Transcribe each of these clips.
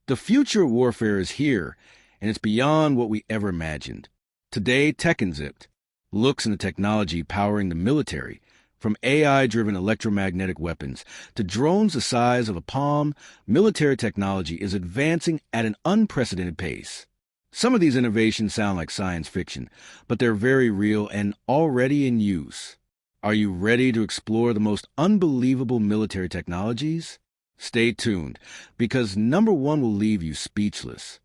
The future of warfare is here, and it's beyond what we ever imagined. Today, TechNzipped looks into technology powering the military, from AI-driven electromagnetic weapons to drones the size of a palm. Military technology is advancing at an unprecedented pace. Some of these innovations sound like science fiction, but they're very real and already in use. Are you ready to explore the most unbelievable military technologies? Stay tuned, because number one will leave you speechless.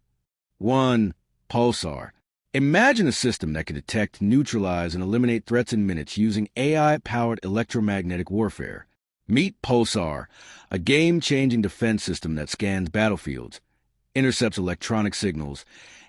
1. Pulsar. Imagine a system that can detect, neutralize, and eliminate threats in minutes using AI-powered electromagnetic warfare. Meet Pulsar, a game-changing defense system that scans battlefields, intercepts electronic signals,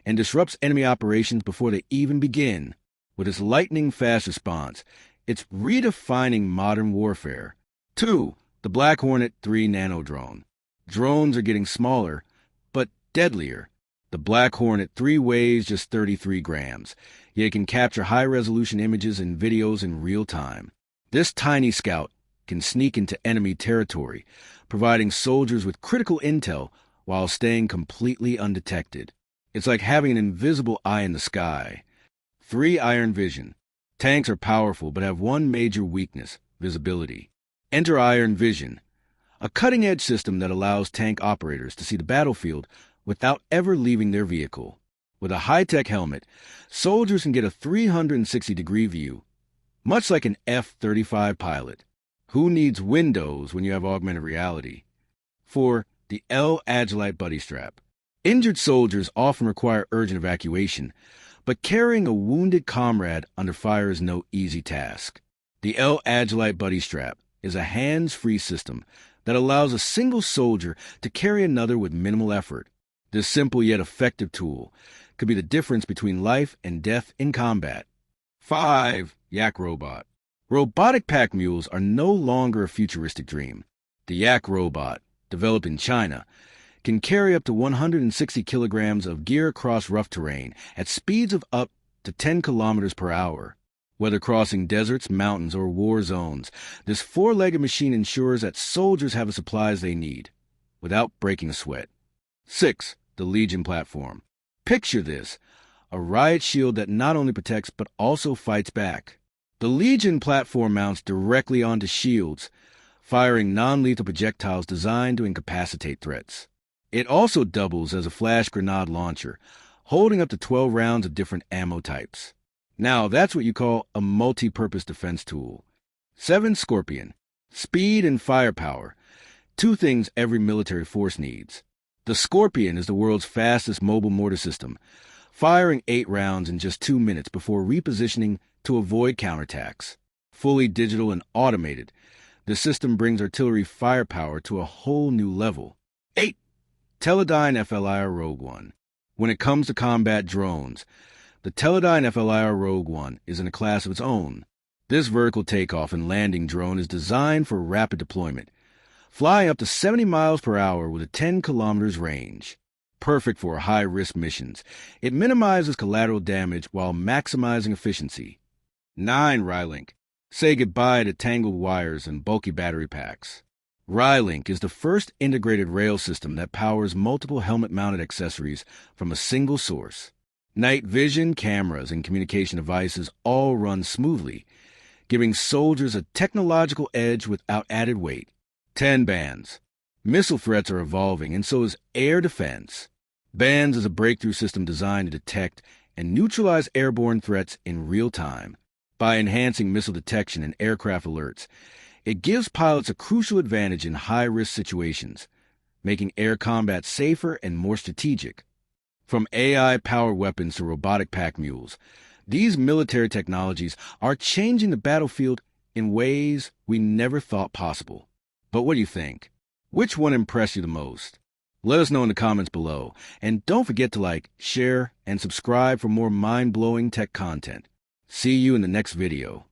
and disrupts enemy operations before they even begin. With its lightning-fast response, it's redefining modern warfare. 2. The Black Hornet 3 Nano Drone. Drones are getting smaller, but deadlier. The Black Hornet 3 weighs just 33 grams, yet it can capture high-resolution images and videos in real time. This tiny scout can sneak into enemy territory, providing soldiers with critical intel while staying completely undetected. It's like having an invisible eye in the sky. 3. Iron Vision. Tanks are powerful but have one major weakness: visibility. Enter Iron Vision, a cutting-edge system that allows tank operators to see the battlefield without ever leaving their vehicle. With a high-tech helmet, soldiers can get a 360-degree view, much like an F-35 pilot. Who needs windows when you have augmented reality? 4. The L-Agilite Buddy Strap. Injured soldiers often require urgent evacuation, but carrying a wounded comrade under fire is no easy task. The L-Agilite Buddy Strap is a hands-free system that allows a single soldier to carry another with minimal effort. This simple yet effective tool could be the difference between life and death in combat. 5. Yak Robot. Robotic pack mules are no longer a futuristic dream. The Yak Robot, developed in China, can carry up to 160 kilograms of gear across rough terrain at speeds of up to 10 kilometers per hour. Whether crossing deserts, mountains, or war zones, this four-legged machine ensures that soldiers have the supplies they need, without breaking a sweat. 6. The Legion Platform. Picture this: a riot shield that not only protects but also fights back. The Legion platform mounts directly onto shields, firing non-lethal projectiles designed to incapacitate threats. It also doubles as a flash grenade launcher, holding up to 12 rounds of different ammo types. Now that's what you call a multi-purpose defense tool. 7. Scorpion. Speed and firepower, two things every military force needs. The Scorpion is the world's fastest mobile mortar system, firing 8 rounds in just 2 minutes before repositioning to avoid counterattacks. Fully digital and automated, the system brings artillery firepower to a whole new level. 8. Teledyne FLIR Rogue One. When it comes to combat drones, the Teledyne FLIR Rogue One is in a class of its own. This vertical takeoff and landing drone is designed for rapid deployment, flying up to 70 miles per hour with a 10 kilometers range. Perfect for high-risk missions, it minimizes collateral damage while maximizing efficiency. 9. Rylink. Say goodbye to tangled wires and bulky battery packs. Rylink is the first integrated rail system that powers multiple helmet-mounted accessories from a single source. Night vision, cameras, and communication devices all run smoothly, giving soldiers a technological edge without added weight. 10. Bands. Missile threats are evolving, and so is air defense. Bands is a breakthrough system designed to detect and neutralize airborne threats in real time. By enhancing missile detection and aircraft alerts, it gives pilots a crucial advantage in high-risk situations, making air combat safer and more strategic. From AI-powered weapons to robotic pack mules, these military technologies are changing the battlefield in ways we never thought possible. But what do you think? Which one impressed you the most? Let us know in the comments below, and don't forget to like, share, and subscribe for more mind-blowing tech content. See you in the next video.